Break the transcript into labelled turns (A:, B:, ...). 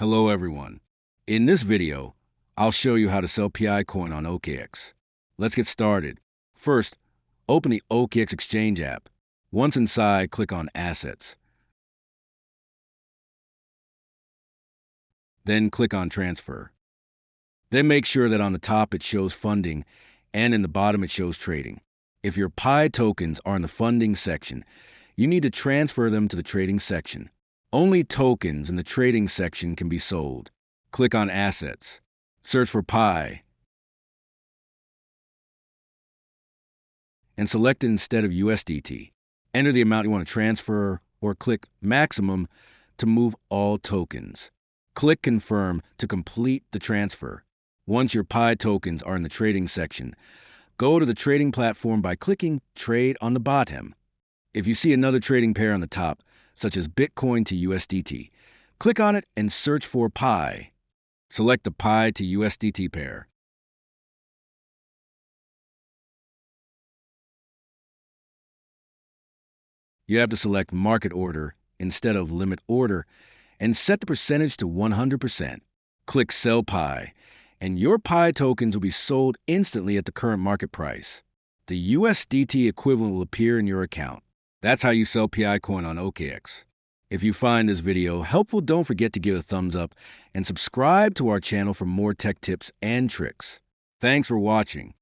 A: Hello everyone. In this video, I'll show you how to sell PI coin on OKX. Let's get started. First, open the OKX Exchange app. Once inside, click on Assets. Then click on Transfer. Then make sure that on the top it shows Funding and in the bottom it shows Trading. If your PI tokens are in the Funding section, you need to transfer them to the Trading section. Only tokens in the Trading section can be sold. Click on Assets. Search for PI and select it instead of USDT. Enter the amount you want to transfer or click Maximum to move all tokens. Click Confirm to complete the transfer. Once your PI tokens are in the Trading section, go to the trading platform by clicking Trade on the bottom. If you see another trading pair on the top, such as Bitcoin to USDT, click on it and search for PI. Select the PI to USDT pair. You have to select Market Order instead of Limit Order and set the percentage to 100%. Click Sell PI, and your PI tokens will be sold instantly at the current market price. The USDT equivalent will appear in your account. That's how you sell PI coin on OKX. If you find this video helpful, don't forget to give a thumbs up and subscribe to our channel for more tech tips and tricks. Thanks for watching.